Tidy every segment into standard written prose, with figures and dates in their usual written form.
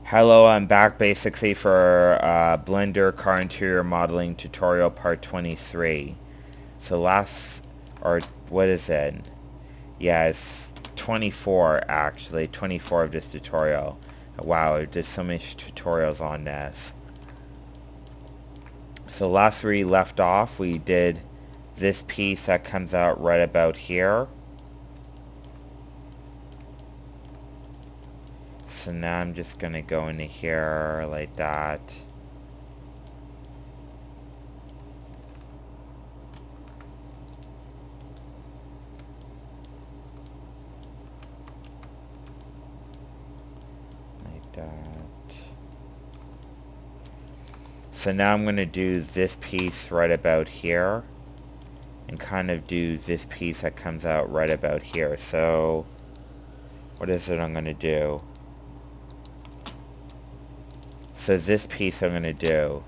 Hello, I'm back basically for Blender car interior modeling tutorial part 23. So or what is it? Yeah, it's 24 actually, 24 of this tutorial. Wow, there's so many tutorials on this. So last we left off, we did this piece that comes out right about here. So now I'm just gonna go into here like that. Like that. So now I'm going to do this piece right about here and kind of do this piece that comes out right about here. So what is it I'm going to do? So this piece I'm going to do.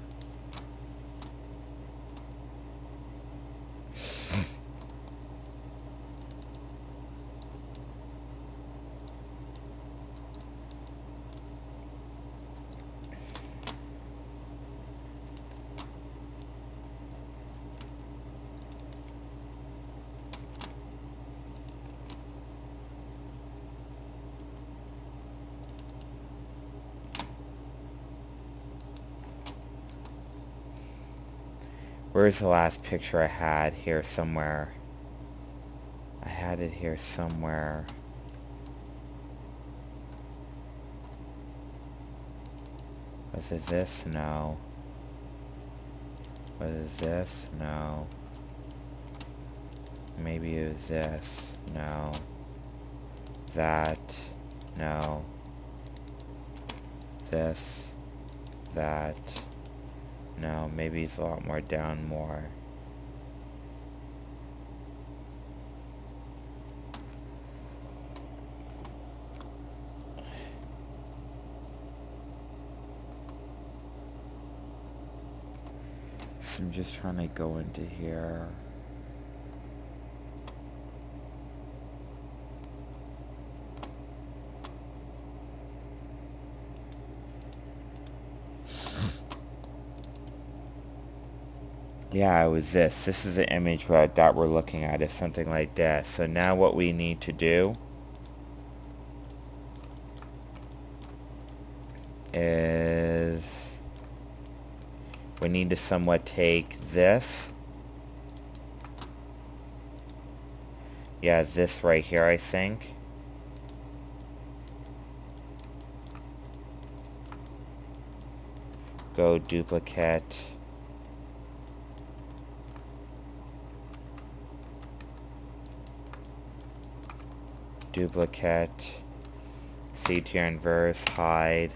Where's the last picture I had? Here somewhere. I had it here somewhere. Was it this? No. Was it this? No. Maybe it was this. No. That. No. This. That. No, maybe it's a lot more down more. So I'm just trying to go into here. Yeah, it was this. This is the image that we're looking at. It's something like this. So now what we need to do is we need to somewhat take this. Yeah, this right here, I think. Go duplicate. Duplicate. CTR inverse, hide.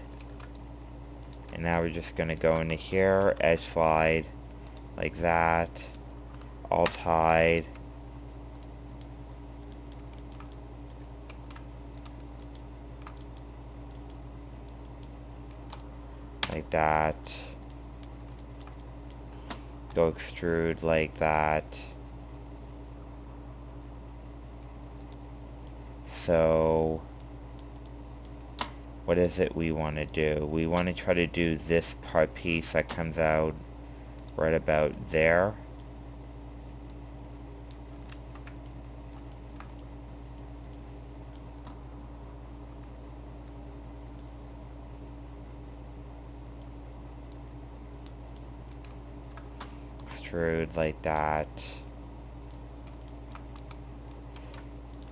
And now we're just going to go into here, edge slide, like that. Alt hide. Like that. Go extrude like that. So what is it we want to do? We want to try to do this part piece that comes out right about there. Extrude like that.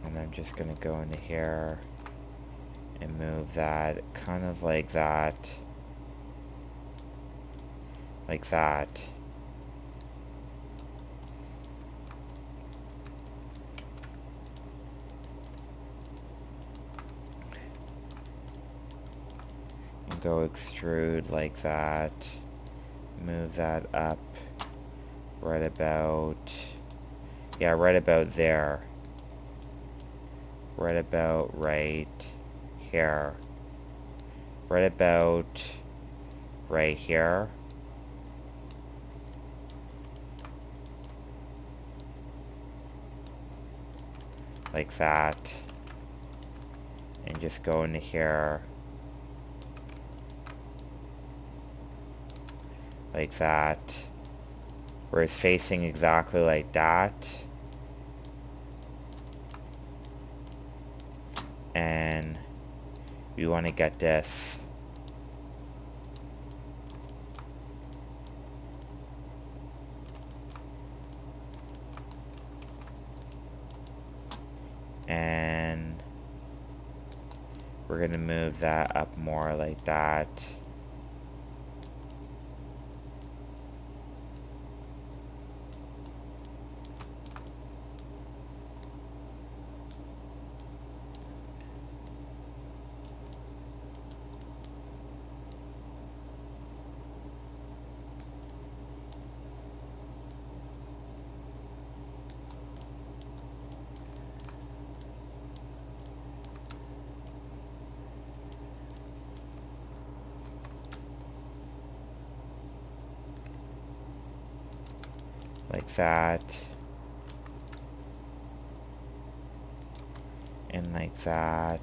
And I'm just going to go into here and move that kind of like that. Like that. And go extrude like that. Move that up right about, yeah, right about there. Right about right here. Right about right here. Like that. And just go into here like that, where it's facing exactly like that, and we want to get this and we're going to move that up more like that. Like that. And like that.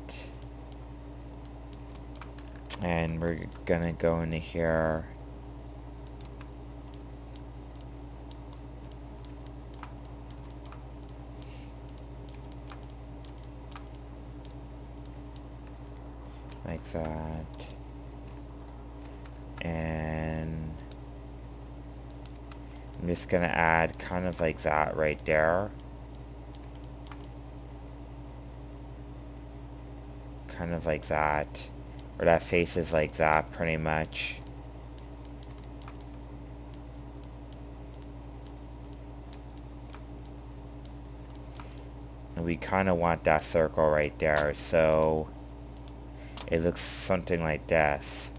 And we're gonna go into here. Like that. And I'm just gonna add kind of like that right there. Kind of like that. Or that face is like that pretty much. And we kind of want that circle right there, so it looks something like this.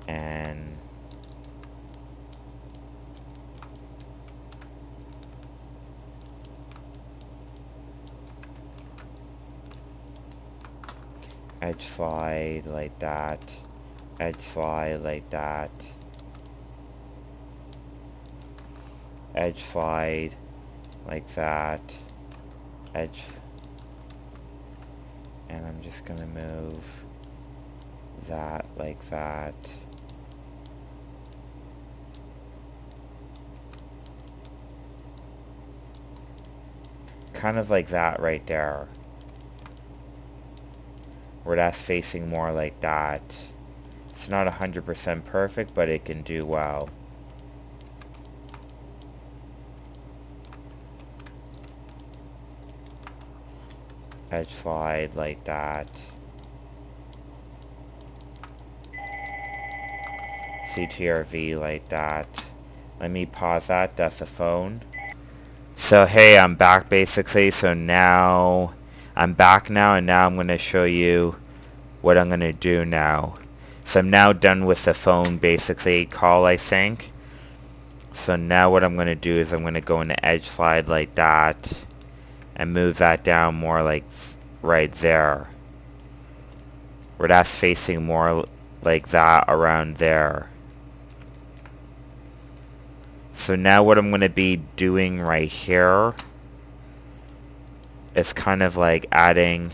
And edge slide like that, edge slide like that, edge slide like that, edge, and I'm just gonna move that like that. Kind of like that right there. Where that's facing more like that. It's not 100% perfect, but it can do well. Edge slide like that. CTRV like that. Let me pause that. That's a phone. So hey, I'm back basically. So now I'm back now, and now I'm going to show you what I'm going to do now. So I'm now done with the phone basically call, I think. So now what I'm going to do is I'm going to go into edge slide like that and move that down more like right there, where that's facing more like that around there. So now what I'm going to be doing right here is kind of like adding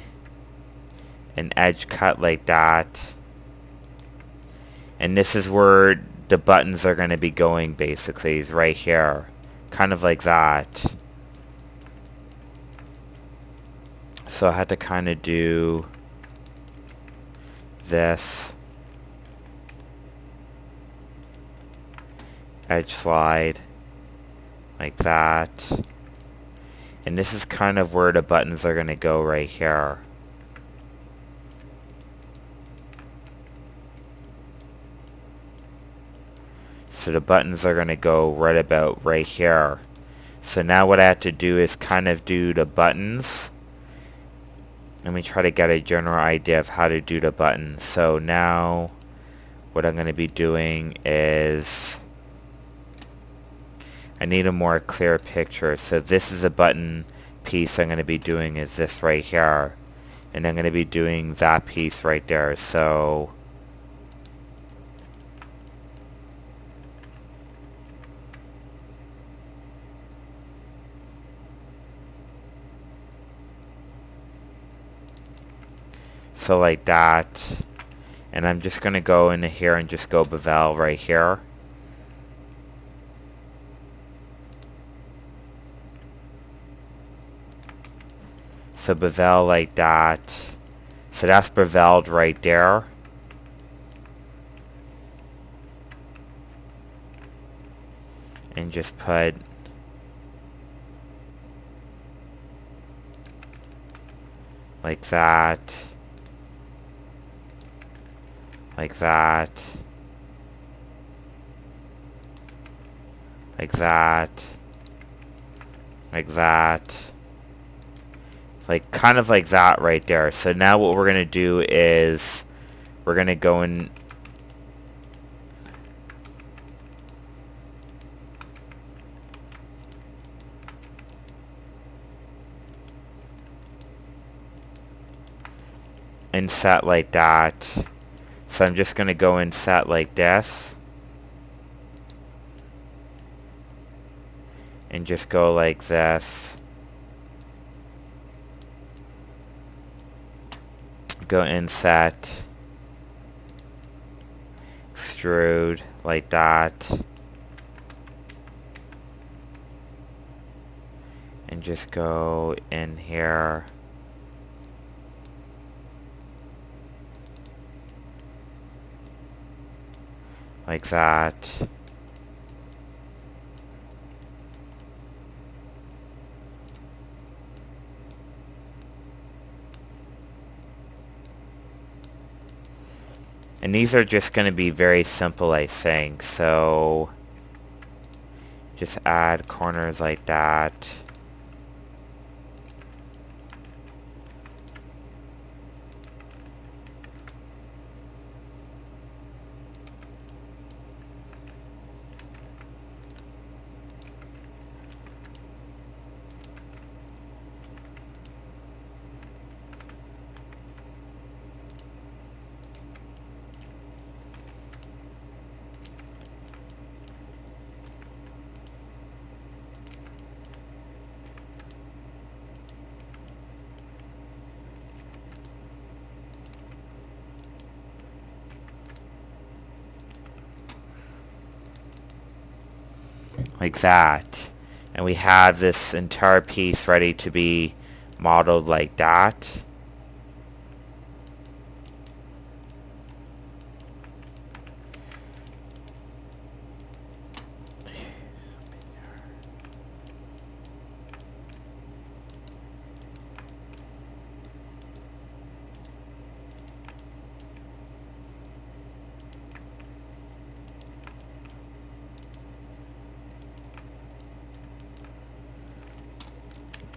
an edge cut like that. And this is where the buttons are going to be going basically, is right here. Kind of like that. So I had to kind of do this. Edge slide like that. And this is kind of where the buttons are going to go right here. So the buttons are going to go right about right here. So now what I have to do is kind of do the buttons. Let me try to get a general idea of how to do the buttons. So now what I'm going to be doing is I need a more clear picture. So this is a button piece I'm going to be doing, is this right here. And I'm going to be doing that piece right there. So like that. And I'm just going to go into here and just go bevel right here. So bevel like that. So that's beveled right there. And just put like that. Like that. Like that. Like that. Like kind of like that right there. So now what we're going to do is we're going to go in and set like that. So I'm just going to go and set like this. And just go like this. Go inset. Extrude like that. And just go in here. Like that. And these are just going to be very simple, I think. So just add corners like that. Like that. And we have this entire piece ready to be modeled like that.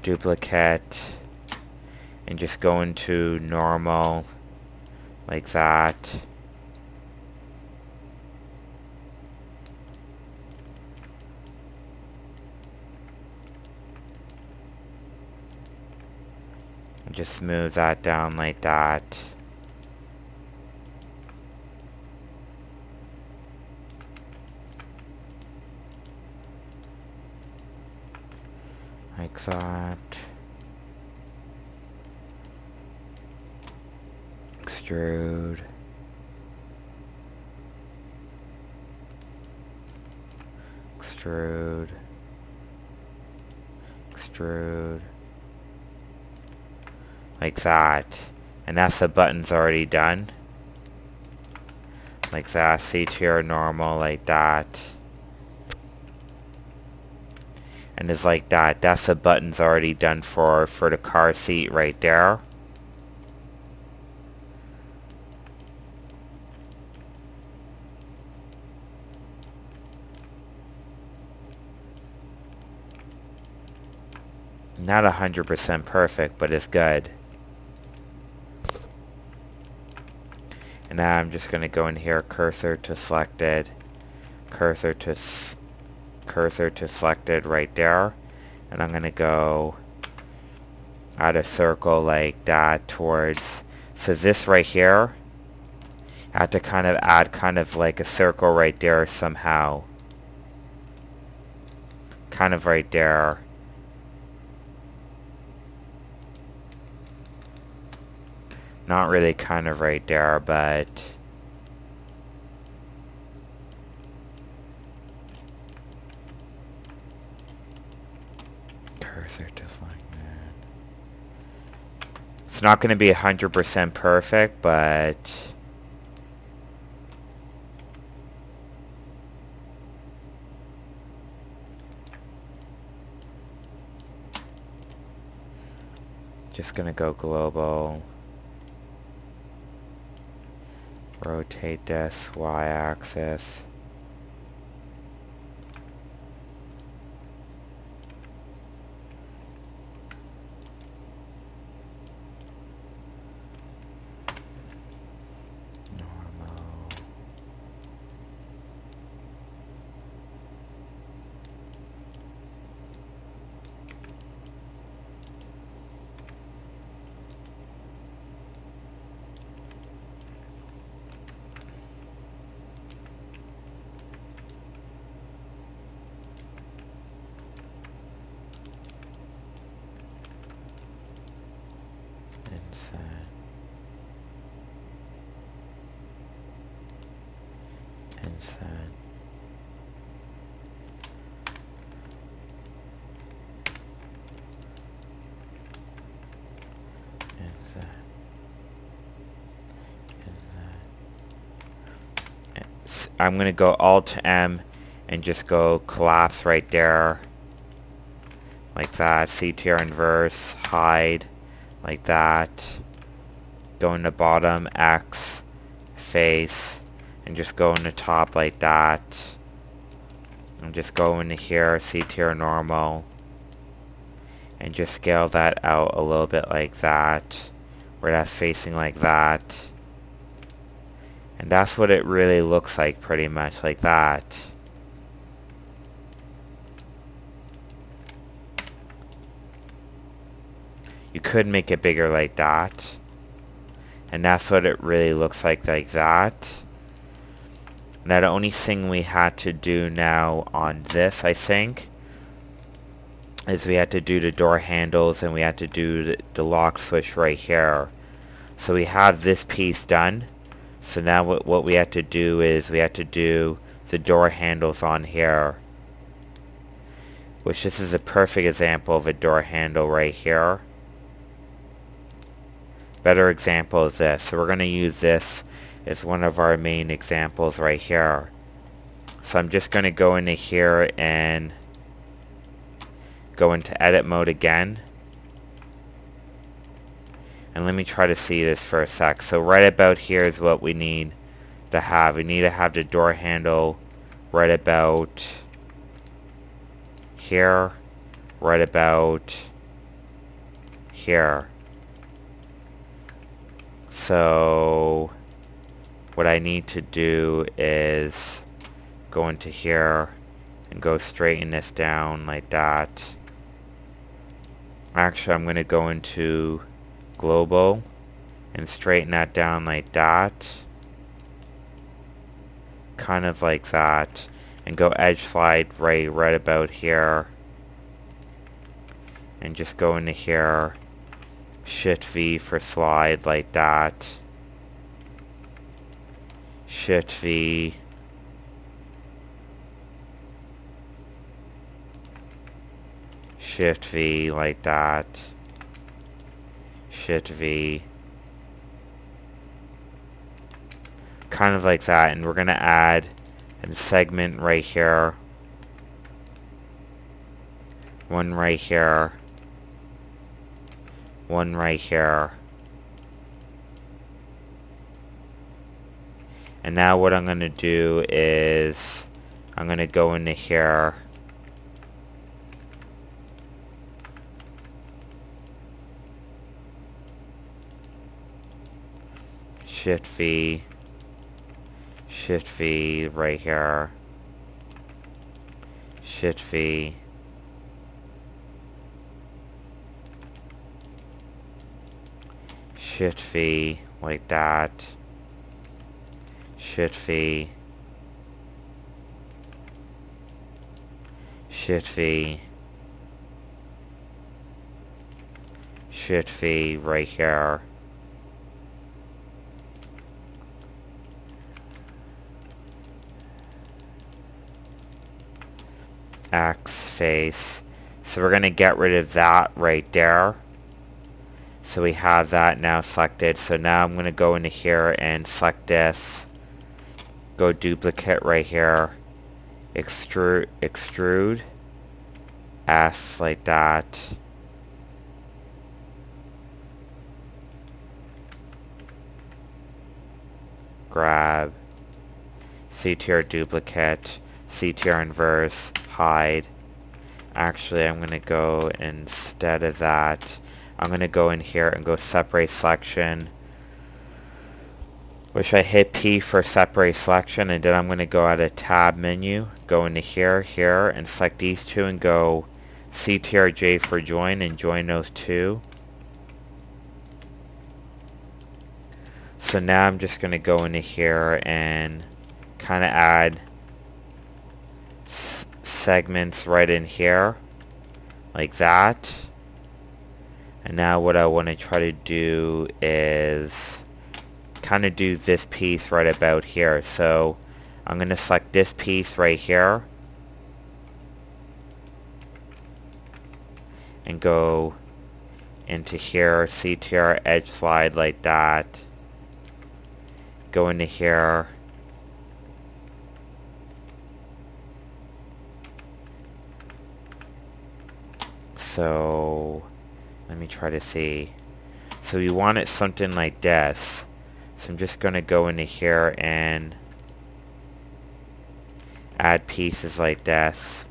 Duplicate. And just go into normal. Like that. And just smooth that down like that. Like that. Extrude. Extrude. Extrude. Like that. And that's the buttons already done. Like that. See here normal like that. And it's like that. That's the buttons already done for the car seat right there. Not 100% perfect, but it's good. And now I'm just going to go in here, cursor to selected, cursor to selected right there. And I'm going to go add a circle like that towards, so this right here, I have to kind of add kind of like a circle right there somehow. Kind of right there. Not really kind of right there, but not going to be 100% perfect, but just going to go global. Rotate this y-axis. Inside. I'm going to go Alt M and just go collapse right there. Like that. CTR inverse. Hide. Like that. Go in the bottom. X. Face. And just go in the top like that. And just go into here. CTR normal. And just scale that out a little bit like that. Where that's facing like that. And that's what it really looks like, pretty much like that. You could make it bigger like that. And that's what it really looks like that. Now the only thing we had to do now on this, I think, is we had to do the door handles and we had to do the lock switch right here. So we have this piece done. So now what we have to do is we have to do the door handles on here. Which this is a perfect example of a door handle right here. Better example is this. So we're going to use this as one of our main examples right here. So I'm just going to go into here and go into edit mode again. And let me try to see this for a sec. So right about here is what we need to have. We need to have the door handle right about here, right about here. So what I need to do is go into here and go straighten this down like that. Actually, I'm going to go into global and straighten that down like that, kind of like that, and go edge slide right about here and just go into here, Shift V for slide like that, Shift V, Shift V like that, Shift V, kind of like that. And we're going to add a segment right here, one right here, one right here. And now what I'm going to do is I'm going to go into here, Shift V, Shift V right here, Shift V, Shift V like that, Shift V, Shift V, Shift V right here. X face. So we're going to get rid of that right there. So we have that now selected. So now I'm going to go into here and select this. Go duplicate right here. Extrude. S like that. Grab. CTR duplicate. CTR inverse. Hide. Actually, I'm going to go instead of that. I'm going to go in here and go separate selection. Which I hit P for separate selection, and then I'm going to go out of tab menu, go into here, and select these two and go CTRJ for join and join those two. So now I'm just going to go into here and kind of add segments right in here, like that. And now what I want to try to do is kind of do this piece right about here. So I'm going to select this piece right here and go into here, CTR edge slide like that, go into here, so let me try to see. So we want it something like this. So I'm just going to go into here and add pieces like this.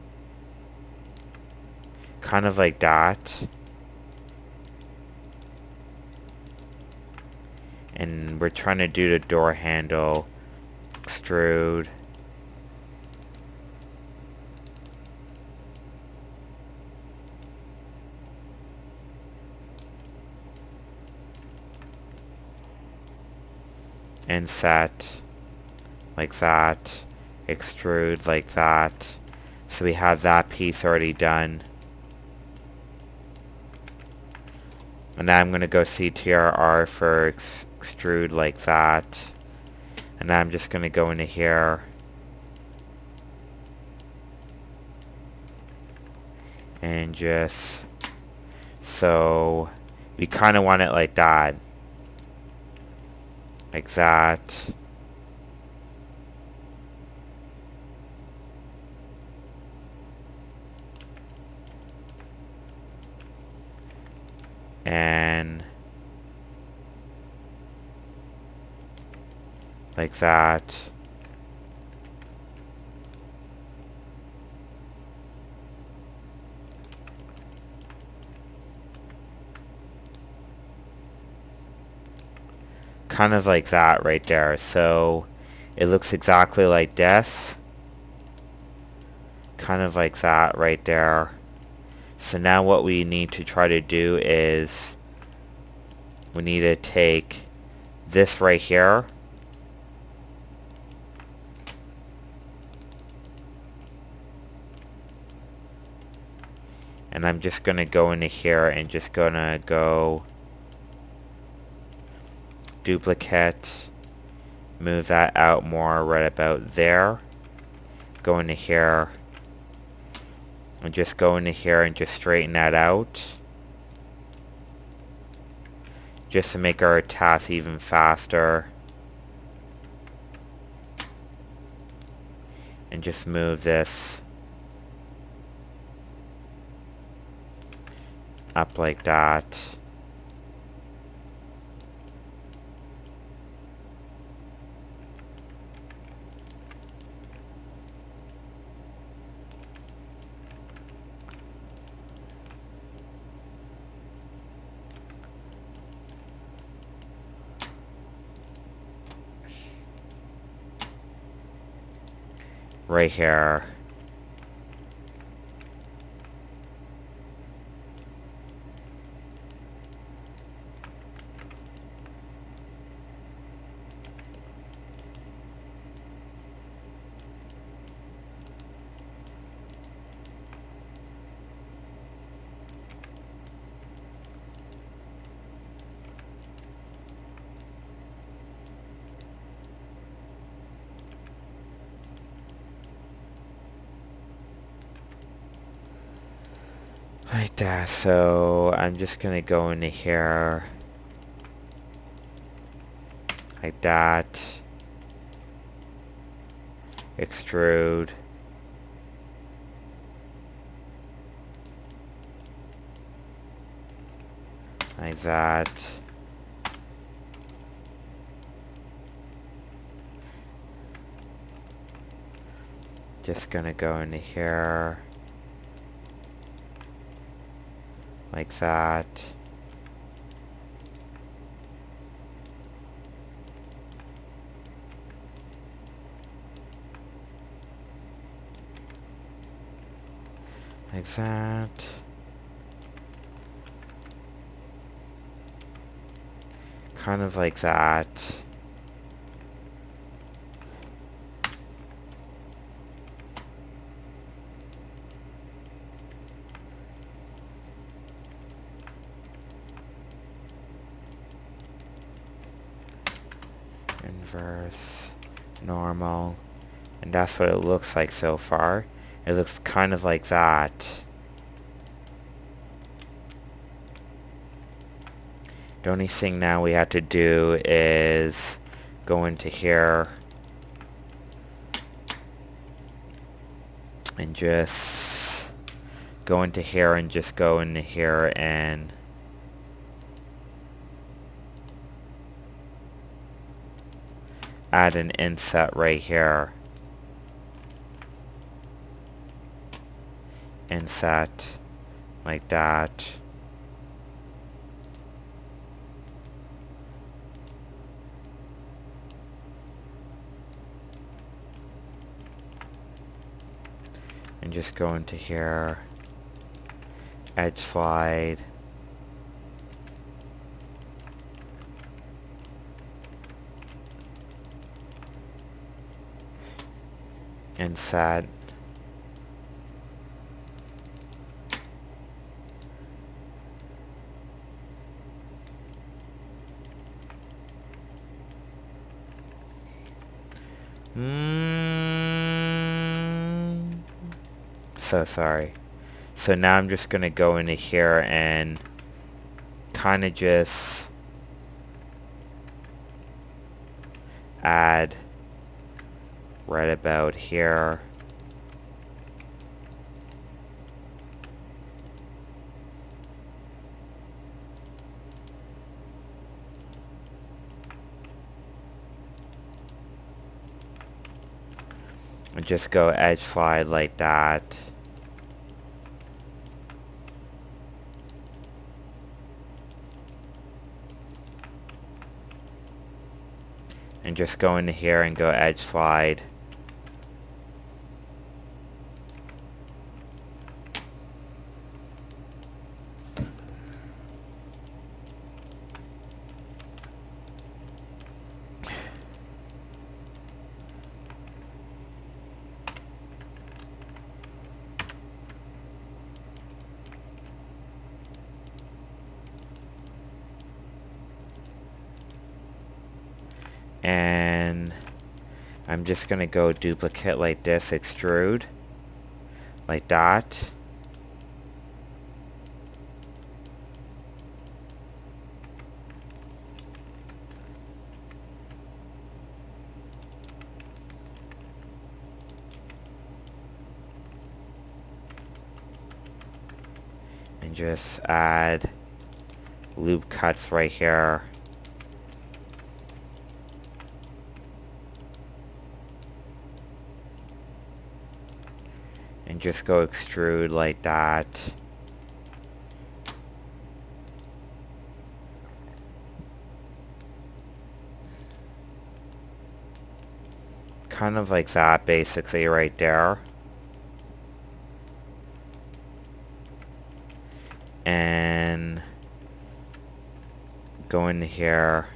Kind of like that. And we're trying to do the door handle. Extrude. Inset like that, extrude like that. So we have that piece already done. And now I'm going to go CTRR for extrude like that. And now I'm just going to go into here and just, so we kind of want it like that. Like that. And like that. Kind of like that right there. So it looks exactly like this. Kind of like that right there. So now what we need to try to do is we need to take this right here and I'm just going to go into here and just going to go duplicate, move that out more right about there, go into here and just go into here and just straighten that out just to make our task even faster, and just move this up like that. Right here. Like that. So I'm just gonna go into here like that. Extrude. Like that. Just gonna go into here. Like that. Like that. Kind of like that. Inverse, normal, and that's what it looks like so far. It looks kind of like that. The only thing now we have to do is go into here and just go into here and just go into here and add an inset right here. Inset like that. And just go into here, edge slide, inset, so sorry. So now I'm just gonna go into here and kind of just add right about here. And just go edge slide like that. And just go into here and go edge slide. And I'm just gonna go duplicate like this, extrude like that. And just add loop cuts right here. And just go extrude like that. Kind of like that basically right there. And go in here.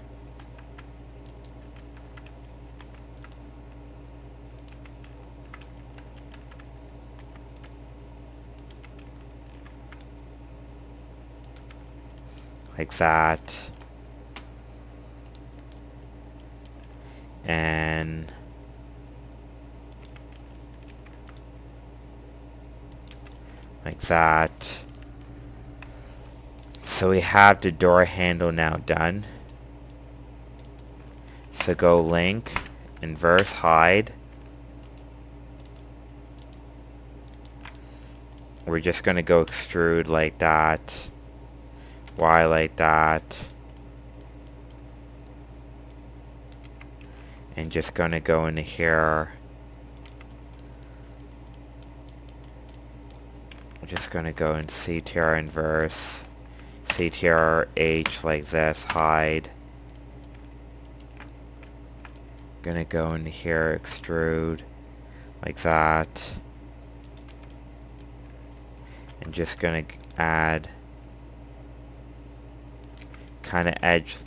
Like that. And like that. So we have the door handle now done. So go link, inverse, hide. We're just going to go extrude like that. Y like that. And just going to go into here. We're just going to go in CTR inverse. CTR H like this, hide. Gonna go into here, extrude like that. And just gonna add kind of edge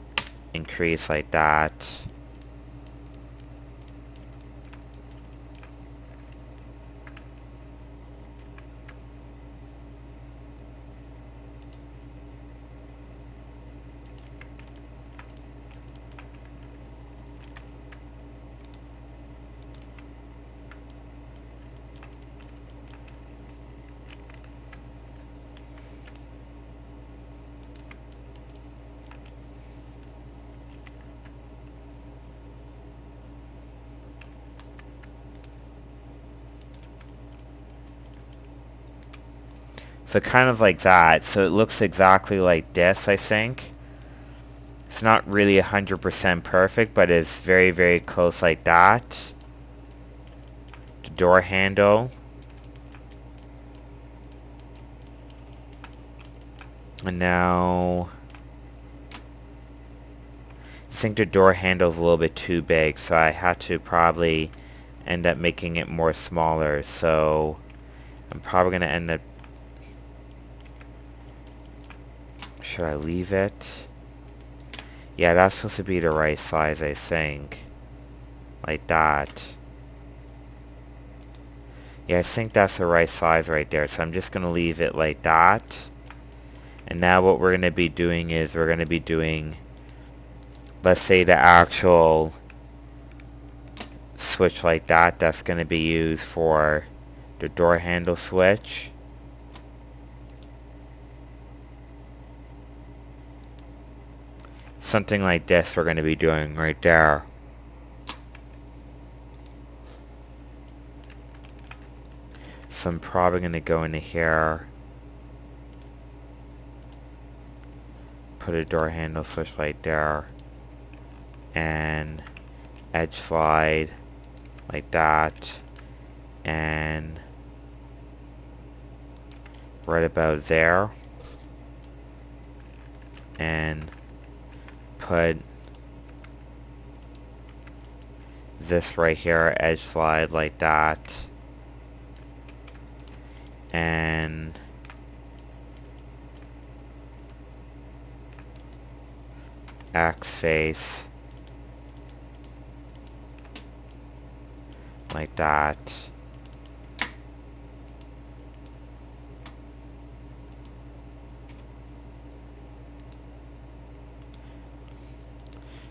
increase like that. So kind of like that. So it looks exactly like this, I think. It's not really 100% perfect, but it's very, very close like that. The door handle. And now I think the door handle is a little bit too big, so I had to probably end up making it more smaller. So I'm probably going to end up... Should I leave it? Yeah, that's supposed to be the right size, I think. Like that. Yeah, I think that's the right size right there. So I'm just going to leave it like that. And now what we're going to be doing is we're going to be doing, let's say, the actual switch like that. That's going to be used for the door handle switch. Something like this we're going to be doing right there. So I'm probably going to go into here, put a door handle switch right there, and edge slide like that, and right about there, and put this right here, edge slide like that, and X face like that.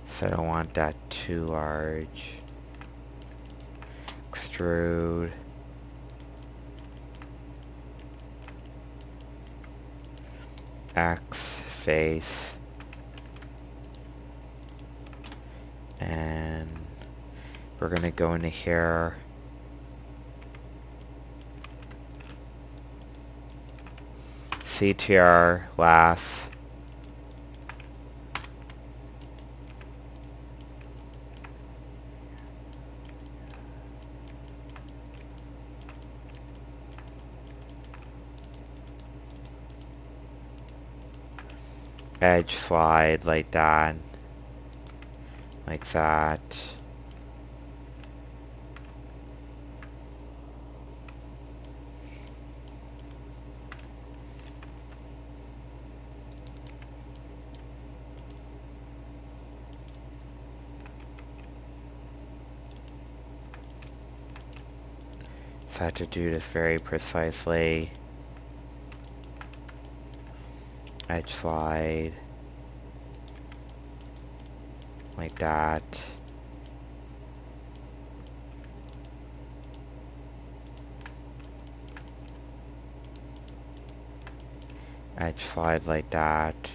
So I don't want that too large. Extrude. X face. And we're going to go into here. CTR last. Edge slide like that. Like that. So I have to do this very precisely. Edge slide. Like that. Edge slide like that.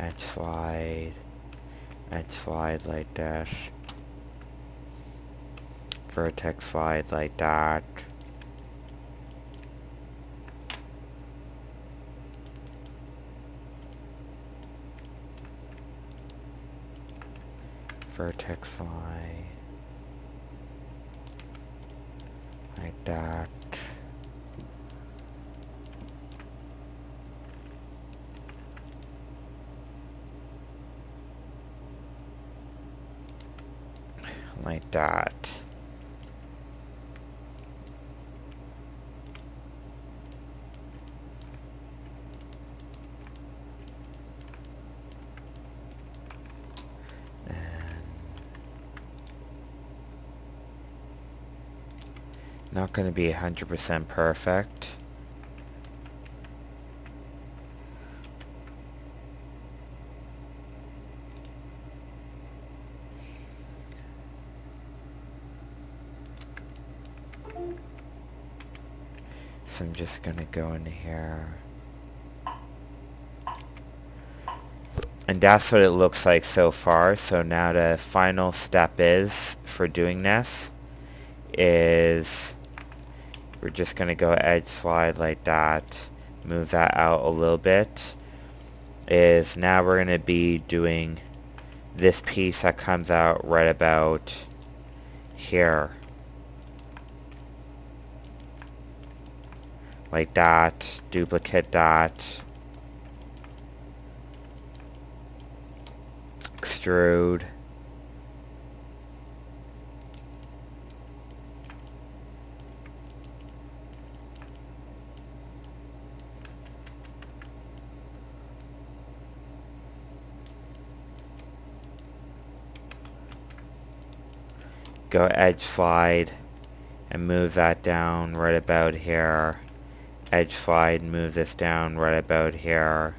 edge slide like this, vertex slide like that, vertex line like that, like that. Not going to be 100% perfect. So I'm just going to go in here. And that's what it looks like so far. So now the final step is, for doing this, is we're just going to go edge slide like that, move that out a little bit. Is now we're going to be doing this piece that comes out right about here. Like that, duplicate that, extrude, go edge slide and move that down right about here. Edge slide and move this down right about here.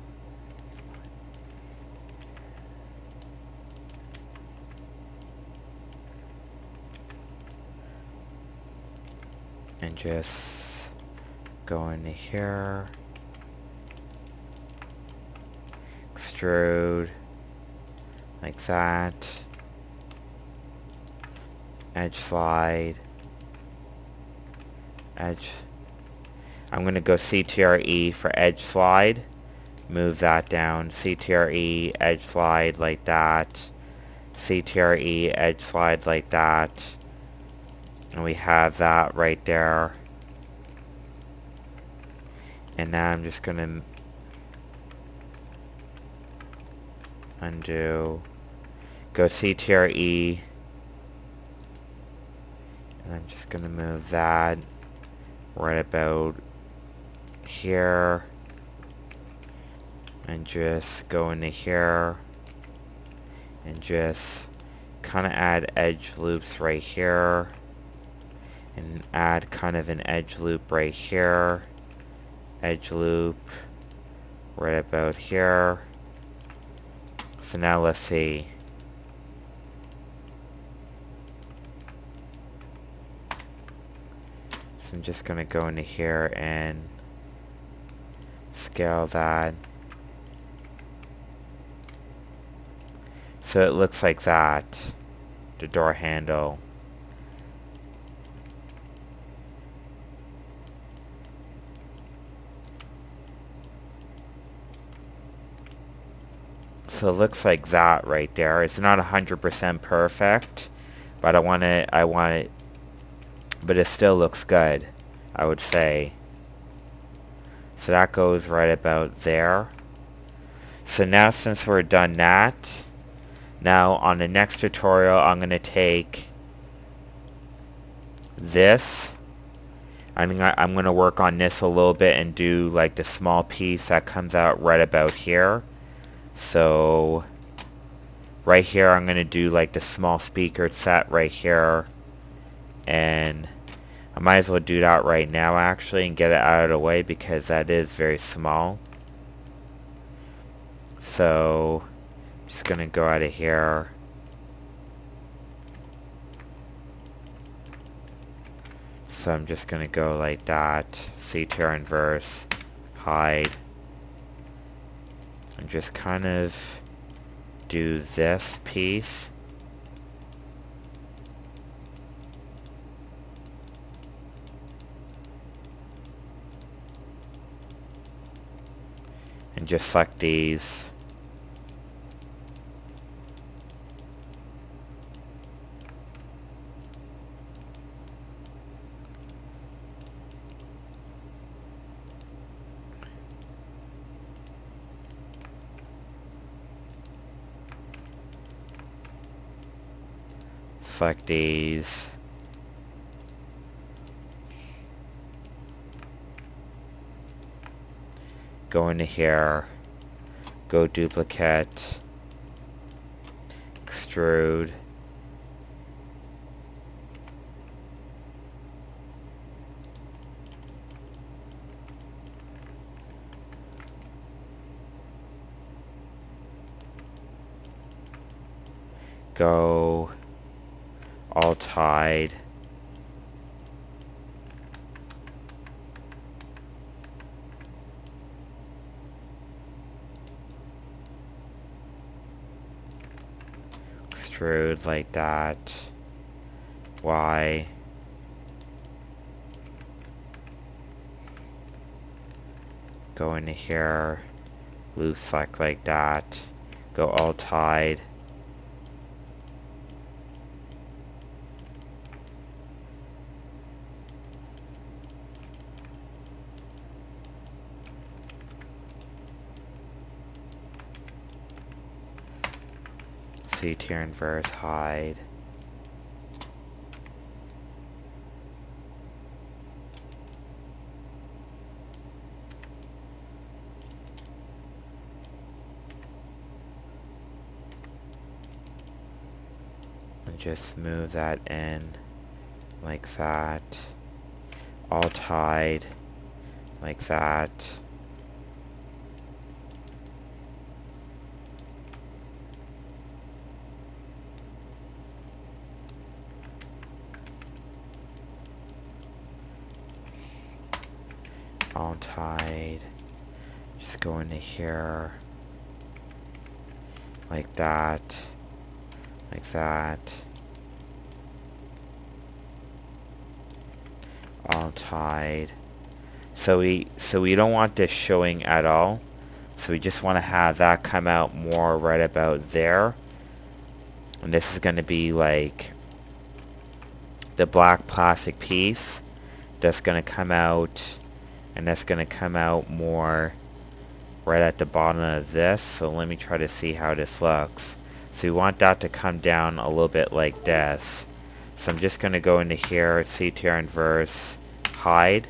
And just go into here. Extrude like that. Edge slide. Edge. I'm going to go CTRE for edge slide. Move that down. CTRE, edge slide like that. CTRE, edge slide like that. And we have that right there. And now I'm just going to undo. Go CTRE. And I'm just going to move that right about here. And just go into here. And just kind of add edge loops right here. And add kind of an edge loop right here. Edge loop right about here. So now let's see. So I'm just going to go into here and scale that. So it looks like that. The door handle. So it looks like that right there. It's not 100% perfect, but I want it, but it still looks good, I would say. So that goes right about there. So now since we're done that, now on the next tutorial I'm going to take this. I'm going to work on this a little bit and do like the small piece that comes out right about here. So right here I'm going to do like the small speaker set right here, and I might as well do that right now actually and get it out of the way because that is very small. So I'm just going to go out of here. So I'm just going to go like that, CTR inverse, hide, And just kind of do this piece. And just select these. Select these. Go into here. Go duplicate. Extrude. Go Alt hide. Extrude like that. Y. Go into here. Loop select like that. Go Alt hide. Tier inverse hide. And just move that in like that. Alt hide like that. Alt hide. Just go into here like that, like that. Alt hide. So we don't want this showing at all. So we just want to have that come out more right about there. And this is going to be like the black plastic piece that's going to come out, and that's going to come out more right at the bottom of this. So let me try to see how this looks. So we want that to come down a little bit like this. So I'm just going to go into here, tier inverse, hide.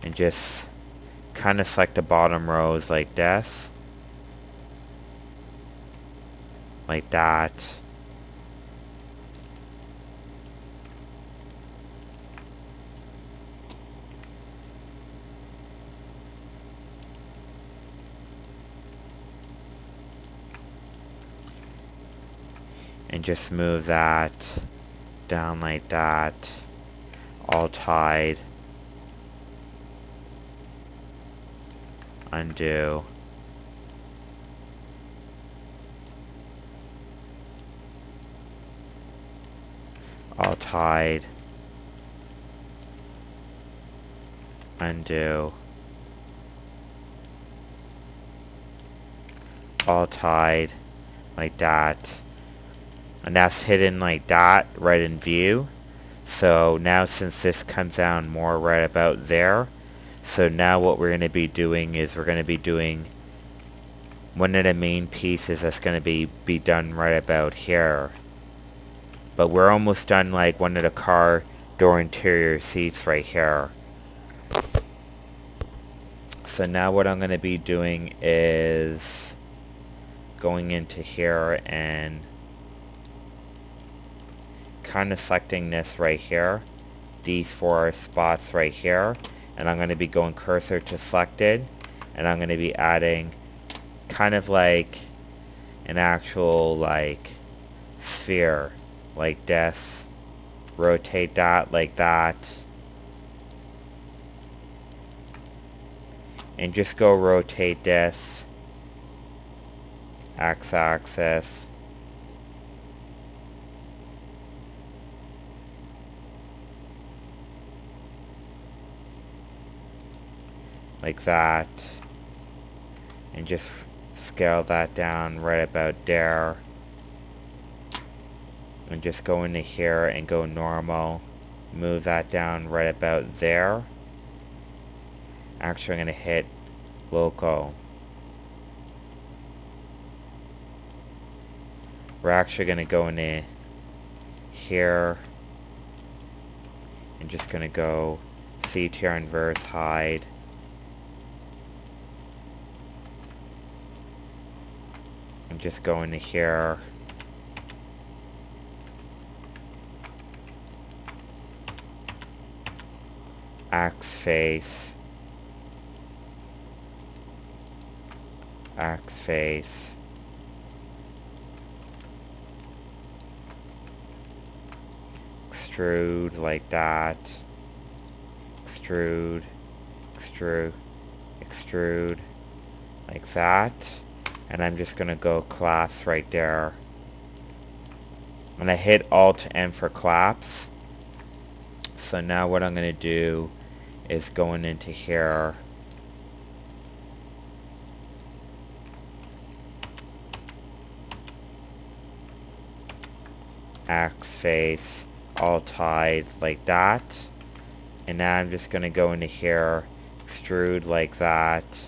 And just kind of select the bottom rows like this. Like that. And just move that down like that. Alt hide. Undo. Alt hide. Undo. Alt hide. Like that. And that's hidden like that, right in view. So now since this comes down more right about there, so now what we're going to be doing is we're going to be doing one of the main pieces that's going to be done right about here. But we're almost done like one of the car door interior seats right here. So now what I'm going to be doing is going into here and kind of selecting this right here, these 4 spots right here, and I'm going to be going cursor to selected, and I'm going to be adding kind of like an actual like sphere like this. Rotate that like that, and just go rotate this x-axis like that, and just scale that down right about there, and just go into here and go normal, move that down right about there. Actually, I'm going to hit local. We're actually going to go into here and just going to go CTR inverse hide. And just go into here. Axe face. Axe face. Extrude like that. Extrude. Extrude. Extrude. Like that. And I'm just going to go collapse right there. And I hit Alt-M for collapse. So now what I'm going to do is going into here. Axe face. Alt hide like that. And now I'm just going to go into here. Extrude like that.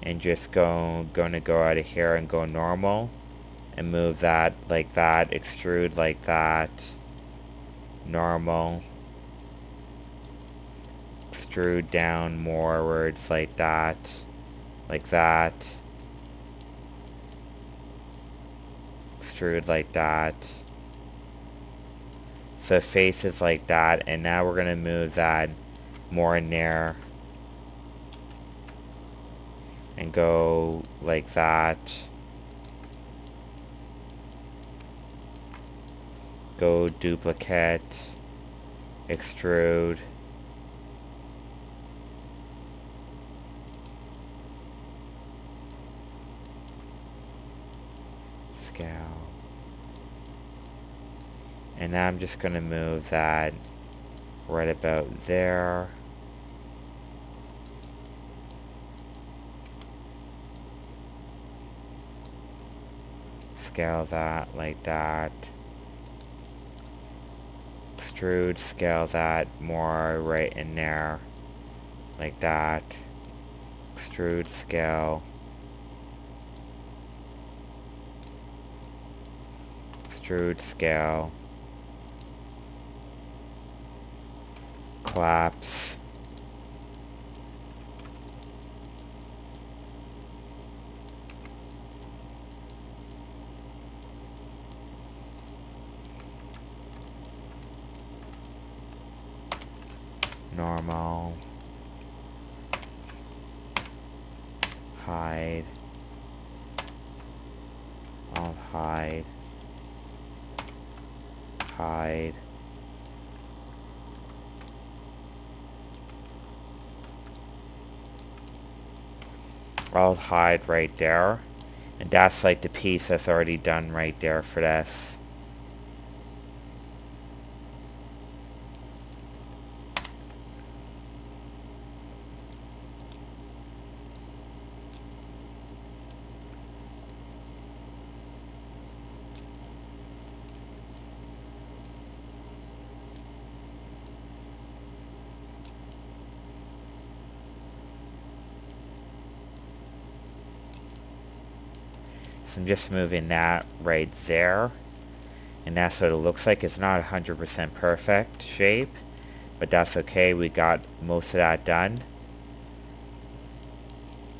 And just going to go out of here and go normal. And move that like that. Extrude like that. Normal. Extrude down more words like that. Like that. Extrude like that. So face is like that. And now we're going to move that more in there. And go like that. Go duplicate. Extrude. Scale. And now I'm just going to move that right about there. Scale that like that. Extrude, scale that more right in there. Like that. Extrude, scale. Extrude, scale. Collapse. Normal. Hide. I'll hide. Hide. I'll hide right there. And that's like the piece that's already done right there for this. So I'm just moving that right there. And that's what it looks like. It's not 100% perfect shape, but that's okay. We got most of that done.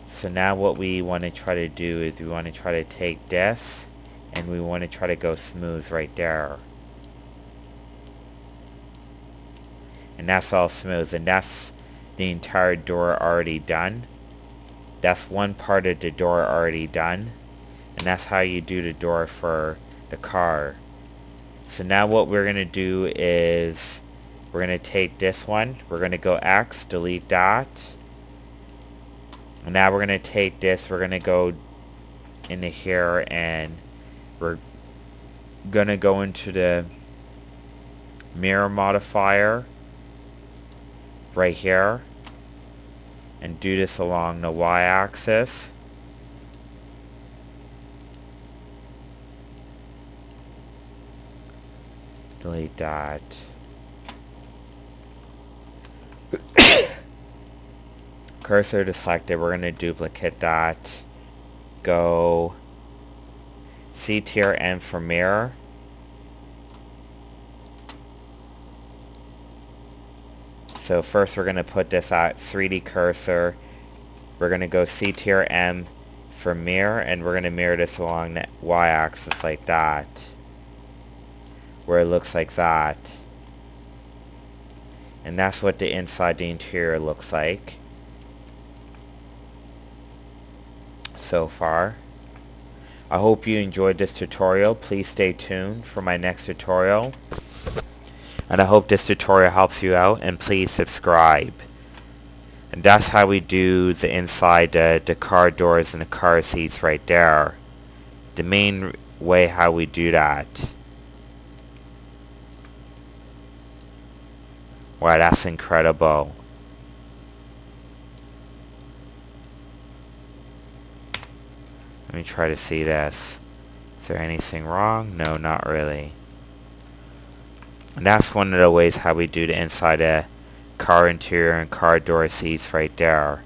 So now what we want to try to do is we want to try to take this and we want to try to go smooth right there. And that's all smooth, and that's the entire door already done. That's one part of the door already done. And that's how you do the door for the car. So now what we're going to do is we're going to take this one. We're going to go X, delete that. And now we're going to take this, we're going to go into here, and we're going to go into the mirror modifier right here and do this along the y-axis. Delete that. Cursor to selected, we're going to duplicate that. Go C tier N for mirror. So first we're going to put this at 3D cursor. We're going to go C tier M for mirror, and we're going to mirror this along the y-axis like that, where it looks like that. And that's what the inside the interior looks like so far. I hope you enjoyed this tutorial. Please stay tuned for my next tutorial. And I hope this tutorial helps you out, and please subscribe. And that's how we do the inside the car doors and the car seats right there. The main way how we do that. Wow, that's incredible. Let me try to see this. Is there anything wrong? No, not really. And that's one of the ways how we do the inside of car interior and car door seats right there.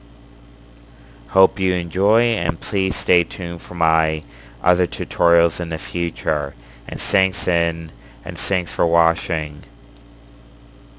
Hope you enjoy, and please stay tuned for my other tutorials in the future. And thanks for watching.